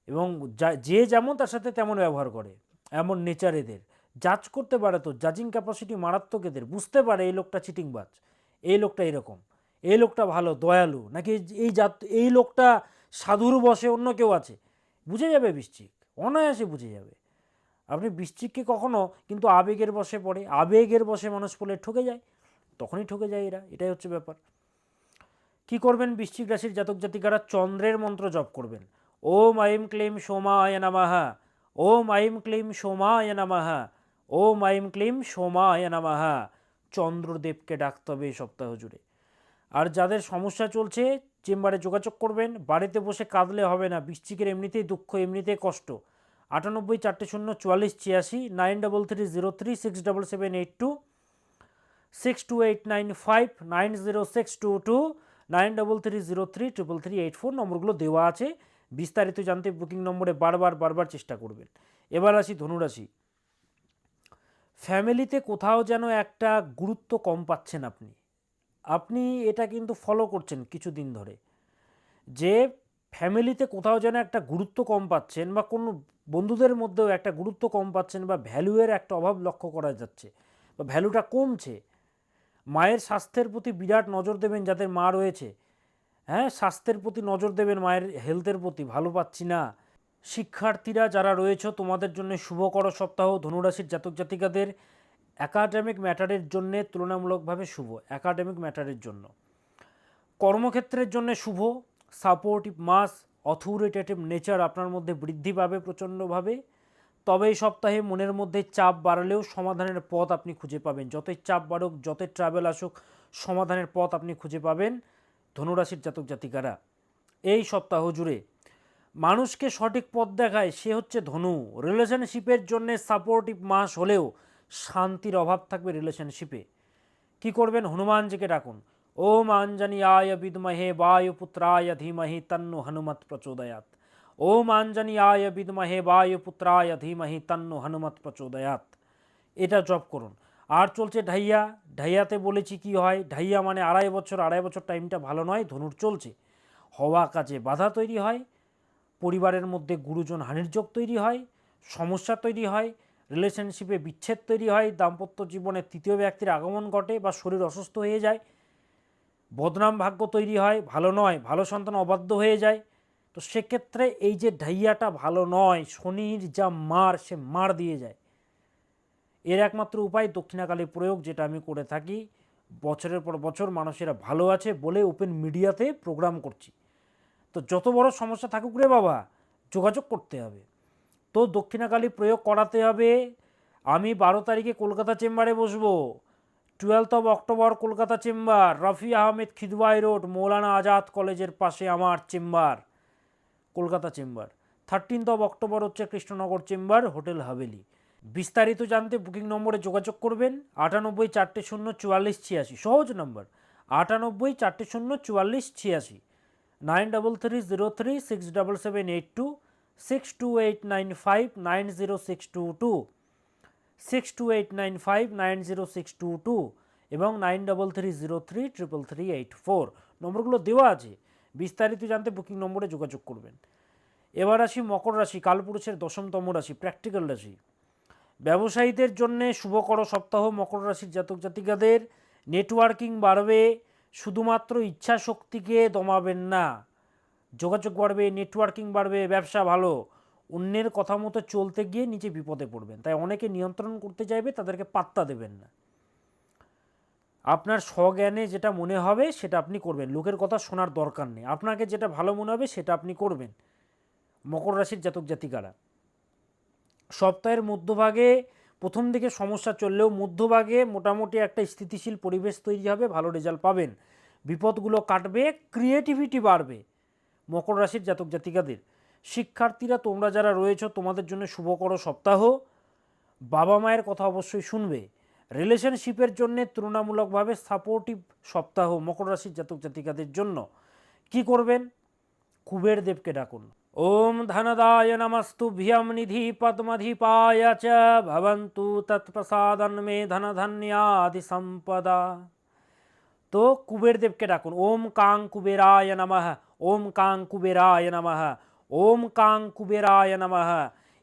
এবং যে যেমন তার সাথে তেমন ব্যবহার করে, এমন নেচার এদের। জাজ করতে পারে, তো জাজিং ক্যাপাসিটি মারাত্মক এদের, বুঝতে পারে এই লোকটা চিটিংবাজ, এই লোকটা এরকম, এই লোকটা ভালো দয়ালু, নাকি এই লোকটা সাধুর বশে অন্য কেউ আছে, বুঝে যাবে বৃশ্চিক, অনায়াসে বুঝে যাবে। আপনি বৃশ্চিককে কখনো কিন্তু আবেগের বশে পড়ে, আবেগের বশে মানুষ পড়লে ঠকে যায়, তখনই ঠকে যায় এরা, এটাই হচ্ছে ব্যাপার। কি করবেন বৃশ্চিক রাশির জাতক জাতিকারা? চন্দ্রের মন্ত্র জপ করবেন। ওম আইম ক্লিম সোমায় নমঃ, ওম আইম ক্লিম সোমায় নমঃ, ওম আইম ক্লিম সোমায় নমঃ। চন্দ্রদেবকে ডাকতে হবে এই সপ্তাহ জুড়ে। আর যাদের সমস্যা চলছে চেম্বারে যোগাযোগ করবেন, বাড়িতে বসে কাঁদলে হবে না, বৃশ্চিকের এমনিতেই দুঃখ, এমনিতেই কষ্ট। 98 400 86 9330367782, 6289590622, 9330333384 নম্বরগুলো দেওয়া আছে। বিস্তারিত জানতে বুকিং নম্বরে বারবার চেষ্টা করবেন। এবার আসি ধনুরাশি। ফ্যামিলিতে কোথাও যেন একটা গুরুত্ব কম পাচ্ছেন আপনি। আপনি এটা কিন্তু ফলো করছেন কিছুদিন ধরে, যে ফ্যামিলিতে কোথাও যেন একটা গুরুত্ব কম পাচ্ছেন, বা কোনো বন্ধুদের মধ্যেও একটা গুরুত্ব কম পাচ্ছেন, বা ভ্যালুয়ের একটা অভাব লক্ষ্য করা যাচ্ছে, বা ভ্যালুটা কমছে। মায়ের স্বাস্থ্যের প্রতি বিরাট নজর দেবেন যাদের মা রয়েছে। হ্যাঁ, স্বাস্থ্যের প্রতি নজর দেবেন, মায়ের হেলথের প্রতি, ভালো পাচ্ছি না। শিক্ষার্থীরা যারা রয়েছে তোমাদের জন্য শুভকর সপ্তাহ। ধনুরাশির জাতক জাতিকাদের একাডেমিক ম্যাটারের জন্যে তুলনামূলকভাবে শুভ, একাডেমিক ম্যাটারের জন্য। কর্মক্ষেত্রের জন্য শুভ। সাপোর্টিভ মাস, অথরিটেটিভ নেচার আপনার মধ্যে বৃদ্ধি পাবে প্রচণ্ডভাবে। তবে এই সপ্তাহে মনের মধ্যে চাপ বাড়লেও সমাধানের পথ আপনি খুঁজে পাবেন। যতই চাপ বাড়ুক, যতই ট্রাভেল আসুক, সমাধানের পথ আপনি খুঁজে পাবেন ধনুরাশির জাতক জাতিকারা এই সপ্তাহ জুড়ে। মানুষকে সঠিক পথ দেখায় সে হচ্ছে ধনু। রিলেশনশিপের জন্য সাপোর্টিভ মাস হলেও শান্তির অভাব থাকবে রিলেশনশিপে। কি করবেন? হনুমানজিকে ডাকুন। ওম আঞ্জনীয়ায় বিদ্মহে বায়ুপুত্রায় ধীমহি তন্নো হনুমৎ প্রচোদয়াৎ। ওম আঞ্জনীয়ায় বিদ্মহে বায়ুপুত্রায় ধীমহি তন্নো হনুমৎ প্রচোদয়াৎ। এটা জপ করুন। আর চলছে ঢাইয়া। ঢাইয়াতে বলেছি কি হয়, ঢাইয়া মানে 2.5 বছর টাইমটা ভালো নয়, ধনুর চলছে। হওয়া কাজে বাধা তৈরি হয়, পরিবারের মধ্যে গুরুজন হানির যোগ তৈরি হয়, সমস্যা তৈরি হয়, রিলেশনশিপে বিচ্ছেদ তৈরি হয়, দাম্পত্য জীবনে তৃতীয় ব্যক্তির আগমন ঘটে, বা শরীর অসুস্থ হয়ে যায়, বদনাম ভাগ্য তৈরি হয়, ভালো নয়, ভালো সন্তান অবাধ্য হয়ে যায়। তো সেক্ষেত্রে এই যে ঢাইয়াটা ভালো নয়, শনির যা মার, সে মার দিয়ে যায়। এর একমাত্র উপায় দক্ষিণাকালী প্রয়োগ, যেটা আমি করে থাকি বছরের পর বছর। মানুষেরা ভালো আছে বলে ওপেন মিডিয়াতে প্রোগ্রাম করছি। তো যত বড় সমস্যা থাকুক রে বাবা, যোগাযোগ করতে হবে। তো দক্ষিণাকালী প্রয়োগ করাতে হবে। আমি 12 তারিখে কলকাতা চেম্বারে বসবো। 12 October Kolkata chamber, Rafi Ahmed Kidwai road, Maulana Azad কলেজের পাশে আমার চেম্বার, কলকাতা চেম্বার। 13 অক্টোবর হচ্ছে কৃষ্ণনগর চেম্বার, হোটেল হাভেলি। বিস্তারিত জানতে বুকিং নম্বরে যোগাযোগ করবেন। 98 400 44 86, সহজ নম্বর। 98 400 44 86, 9330367782, 6289590622, 6289590622 এবং 9330333384 নম্বরগুলো দেওয়া আছে। বিস্তারিত জানতে বুকিং নম্বরে যোগাযোগ করবেন। এবার আসি মকর রাশি, কালপুরুষের 10তম রাশি, প্র্যাকটিক্যাল রাশি। ব্যবসায়ীদের জন্য শুভকর সপ্তাহ। মকর রাশির জাতক জাতিকাদের নেটওয়ার্কিং বাড়বে, শুধুমাত্র ইচ্ছা শক্তিকে দমাবেন না। যোগাযোগ বাড়বে, নেটওয়ার্কিং বাড়বে, ব্যবসা ভালো। অন্যের কথা মতো চলতে গিয়ে নিচে বিপদে পড়বেন, তাই অনেকে নিয়ন্ত্রণ করতে চাইবে, তাদেরকে পাত্তা দেবেন না। আপনার স্বজ্ঞানে যেটা মনে হবে সেটা আপনি করবেন, লোকের কথা শোনার দরকার নেই। আপনাকে যেটা ভালো মনে হবে সেটা আপনি করবেন মকর রাশির জাতক জাতিকারা। সপ্তাহের মধ্যভাগে প্রথম দিকে সমস্যা চললেও মধ্যভাগে মোটামুটি একটা স্থিতিশীল পরিবেশ তৈরি হবে, ভালো রেজাল্ট পাবেন, বিপদগুলো কাটবে, ক্রিয়েটিভিটি বাড়বে মকর রাশির জাতক জাতিকাদের। শিক্ষার্থীরা তোমরা যারা রয়েছো তোমাদের জন্য শুভকর সপ্তাহ। বাবা মায়ের কথা অবশ্যই শুনবে, রিলেশনশিপের জন্য তুলনামূলকভাবে সাপোর্টিভ সপ্তাহ মকর রাশির জাতক জাতিকাদের জন্য কি করবেন? কুবের দেবকে ডাকুন। ওম ধনদায় নমস্তুভ্যং নিধি পদ্মধিপায় চ ভবন্তু তৎপ্রসাদন মে ধনধান্যাদি সম্পদা। তো কুবের দেবকে ডাকুন। ওম কাং কুবেরায় নমঃ, ওম কাং কুবেরায় নমঃ, ওম কাং কুবেরায় নমঃ।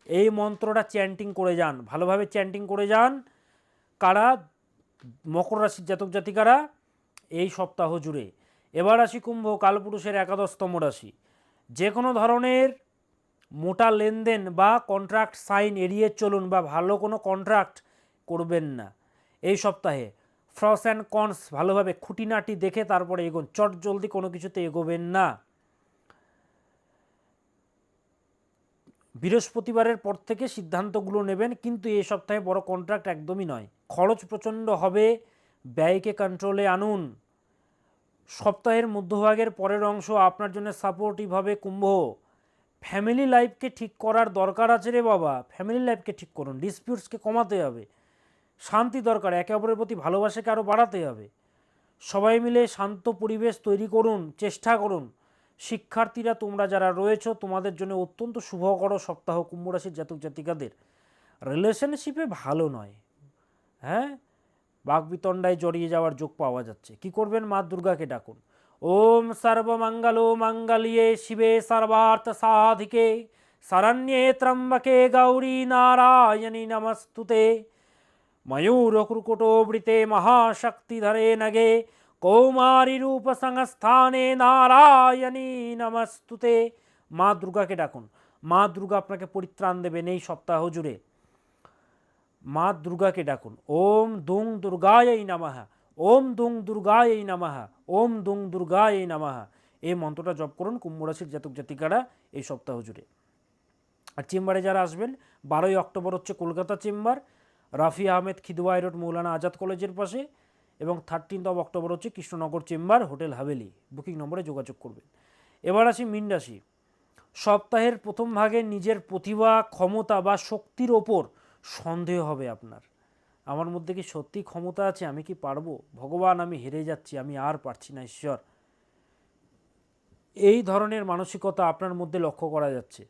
এই মন্ত্রটা চ্যান্টিং করে যান, ভালোভাবে চ্যান্টিং করে যান। কারা? মকর রাশির জাতক জাতিকারা এই সপ্তাহ জুড়ে। এবার আসি কুম্ভ, কালপুরুষের একাদশতম রাশি। যে কোনো ধরনের মোটা লেনদেন বা কন্ট্রাক্ট সাইন এড়িয়ে চলুন, বা ভালো কোনো কন্ট্রাক্ট করবেন না এই সপ্তাহে। প্রস অ্যান্ড কনস ভালোভাবে খুঁটিনাটি দেখে তারপরে এগোন, চট জলদি কোনো কিছুতে এগোবেন না। বৃহস্পতিবারের পর থেকে সিদ্ধান্তগুলো নেবেন, কিন্তু এই সপ্তাহে বড় কন্ট্রাক্ট একদমই নয়। খরচ প্রচণ্ড হবে, ব্যয়কে কন্ট্রোলে আনুন। সপ্তাহের মধ্যভাগের পরের অংশ আপনার জন্য সাপোর্টিভ হবে কুম্ভ। ফ্যামিলি লাইফকে ঠিক করার দরকার আছে রে বাবা, ফ্যামিলি লাইফকে ঠিক করুন। ডিসপিউটসকে কমাতে হবে, শান্তি দরকার, একে অপরের প্রতি ভালোবাসাকে আরও বাড়াতে হবে। সবাই মিলে শান্ত পরিবেশ তৈরি করুন, চেষ্টা করুন। শিক্ষার্থীরা তোমরা যারা রয়েছো, তোমাদের জন্য অত্যন্ত শুভকর সপ্তাহ কুম্ভ রাশির জাতক জাতিকাদের। রিলেশনশিপে ভালো নয়, হ্যাঁ, বাগবিতণ্ডায় জড়িয়ে যাওয়ার যোগ পাওয়া যাচ্ছে। কি করবেন? মা দুর্গাকে ডাকুন। ওম সর্বমঙ্গল মঙ্গলিয়ে শিবে সর্বার্থ সাধিকে শরণ্যে ত্রম্বকে গৌরী নারায়ণী নমস্তুতে। ময়ূরকুকুটোবৃতে মহাশক্তিধরে নগে কৌমারী রূপ সংস্থানে নারায়ণী নমস্তুতে। মা দুর্গাকে ডাকুন। মা দুর্গা আপনাকে পরিত্রাণ দেবেন এই সপ্তাহ জুড়ে। মা দুর্গাকে ডাকুন। ওম দুং দুর্গায় নমঃ, ওম দুং দুর্গায় নমঃ, ওম দুং দুর্গায় নমঃ। এই মন্ত্রটা জপ করুন কুম্ভ রাশির জাতক জাতিকারা এই সপ্তাহ জুড়ে। আর চেম্বারে যারা আসবেন, 12ই অক্টোবর হচ্ছে কলকাতা চেম্বার, রাফি আহমেদ খিদওয়াই রোড মৌলানা আজাদ কলেজের পাশে, এবং 13 অক্টোবর হচ্ছে Krishnanagar chamber, hotel Haveli. Booking নম্বরে যোগাযোগ করবেন। এবার আসি মীন রাশি। সপ্তাহের প্রথম ভাগে নিজের প্রতিভা, ক্ষমতা বা শক্তির ওপর সন্দেহ হবে আপনার। আমার মধ্যে কি সত্যি ক্ষমতা আছে? আমি কি পারবো? ভগবান, আমি হেরে যাচ্ছি, আমি আর পারছি না, ঈশ্বর। এই ধরনের মানসিকতা আপনার মধ্যে লক্ষ্য করা যাচ্ছে।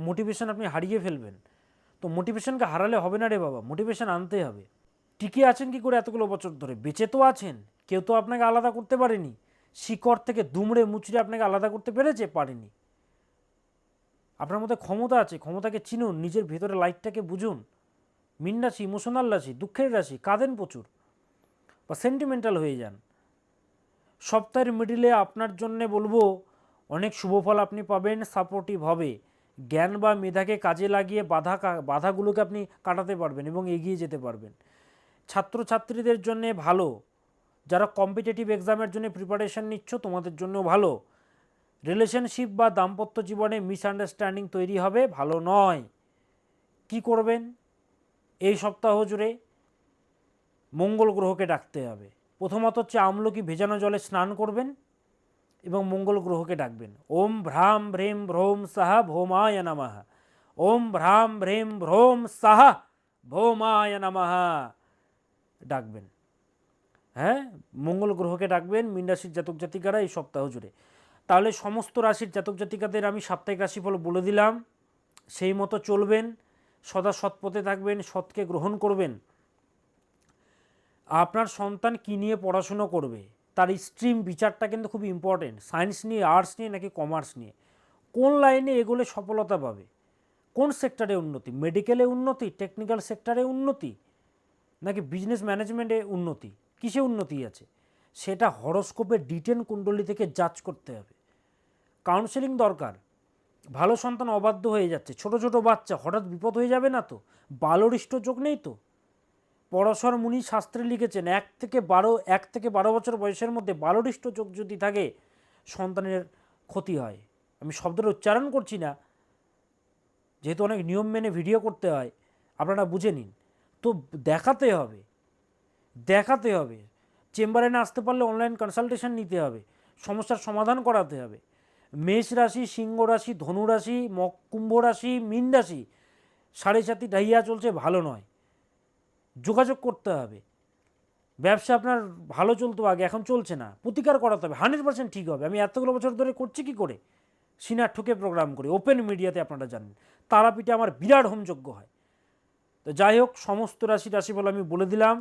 মোটিভেশন আপনি হারিয়ে ফেলবেন। তো মোটিভেশনকে হারালে হবে না রে বাবা, মোটিভেশন আনতে হবে। টিকে আছেন কি করে এতগুলো বছর ধরে? বেঁচে তো আছেন, কেউ তো আপনাকে আলাদা করতে পারেনি। শিকড় থেকে দুমড়ে মুচড়ে আপনাকে আলাদা করতে পেরেছে? পারেনি। আপনার মধ্যে ক্ষমতা আছে, ক্ষমতাকে চিনুন, নিজের ভেতরে লাইটটাকে বুঝুন। মীন রাশি ইমোশনাল রাশি, দুঃখের রাশি, কাঁদেন প্রচুর বা সেন্টিমেন্টাল হয়ে যান। সপ্তাহের মিডিলে আপনার জন্যে বলবো অনেক শুভফল আপনি পাবেন, সাপোর্টিভ হবে। জ্ঞান বা মেধাকে কাজে লাগিয়ে বাধাগুলোকে আপনি কাটাতে পারবেন এবং এগিয়ে যেতে পারবেন। ছাত্রছাত্রীদের জন্যে ভালো, যারা কম্পিটিটিভ এক্সামের জন্য প্রিপারেশন নিচ্ছ তোমাদের জন্য ভালো। রিলেশনশিপ বা দাম্পত্য জীবনে মিসআন্ডারস্ট্যান্ডিং তৈরি হবে, ভালো নয়। কি করবেন? এই সপ্তাহ জুড়ে মঙ্গল গ্রহকে ডাকতে হবে। প্রথমত হচ্ছে আমলকি ভেজানো জলে স্নান করবেন এবং মঙ্গল গ্রহকে ডাকবেন। ওম ভ্রাম ভ্রেম ভ্রোম সাহ ভৌমায় নমঃ, ওম ভ্রাম ভ্রেম ভ্রোম সাহ ভৌমায় নমঃ ডাকবেন। হ্যাঁ, মঙ্গল গ্রহকে ডাকবেন মীন রাশির জাতক জাতিকারা এই সপ্তাহ জুড়ে। তাহলে সমস্ত রাশির জাতক জাতিকাদের আমি সাপ্তাহিক রাশিফল বলে দিলাম, সেই মতো চলবেন, সদা সৎপথে থাকবেন, সৎকে গ্রহণ করবেন। আপনার সন্তান কী নিয়ে পড়াশুনো করবে, তার স্ট্রিম বিচারটা কিন্তু খুব ইম্পর্টেন্ট। সায়েন্স নিয়ে, আর্টস নিয়ে নাকি কমার্স নিয়ে, কোন লাইনে এগোলে সফলতা পাবে, কোন সেক্টরে উন্নতি, মেডিকেলে উন্নতি, টেকনিক্যাল সেক্টরে উন্নতি, নাকি বিজনেস ম্যানেজমেন্টে উন্নতি, কিসে উন্নতি আছে, সেটা হরোস্কোপের ডিটেন কুণ্ডলী থেকে জাজ করতে হবে। কাউন্সেলিং দরকার। ভালো সন্তান অবাধ্য হয়ে যাচ্ছে, ছোট ছোট বাচ্চা, হঠাৎ বিপদ হয়ে যাবে না তো? বালরিষ্ট যোগ নেই তো? পরশর মুনি শাস্ত্রে লিখেছেন 1 থেকে 12 বছর বয়সের মধ্যে বালরিষ্ট যোগ যদি থাকে সন্তানের ক্ষতি হয়। আমি শব্দের উচ্চারণ করছি না, যেহেতু অনেক নিয়ম মেনে ভিডিও করতে হয়, আপনারা বুঝে নিন। তো দেখাতে হবে, দেখাতে হবে। চেম্বারে না আসতে পারলে অনলাইন কনসালটেশন নিতে হবে, সমস্যার সমাধান করাতে হবে। মেষ রাশি, সিংহ রাশি, ধনু রাশি, কুম্ভ রাশি, মীন রাশি, 7.5 ঢাইয়া চলছে, ভালো নয়। যোগাযোগ করতে হবে। ব্যবসা আপনার ভালো চলতো আগে, এখন চলছে না, প্রতিকার করাতে হবে, 100% ঠিক হবে। আমি এতগুলো বছর ধরে করছি কি করে, সিনার ঠুকে প্রোগ্রাম করে ওপেন মিডিয়াতে, আপনারা জানেন তারাপীঠে আমার বিরাট হোমযজ্ঞ হয়। তো যাই হোক, সমস্ত রাশিফল আমি বলে দিলাম।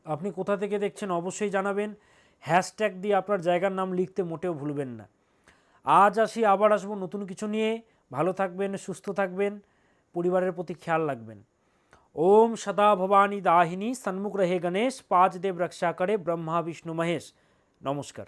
আপনি কোথা থেকে দেখছেন অবশ্যই জানাবেন, হ্যাশট্যাগ দিয়ে আপনার জায়গার নাম লিখতে মোটেও ভুলবেন না। আজ আসি, আবার আসবো নতুন কিছু নিয়ে। ভালো থাকবেন, সুস্থ থাকবেন, পরিবারের প্রতি খেয়াল রাখবেন। ओम सदा भवानी दाहिनी, सन्मुख रहे गणेश, पांच देव रक्षा करे ब्रह्मा विष्णु महेश। नमस्कार।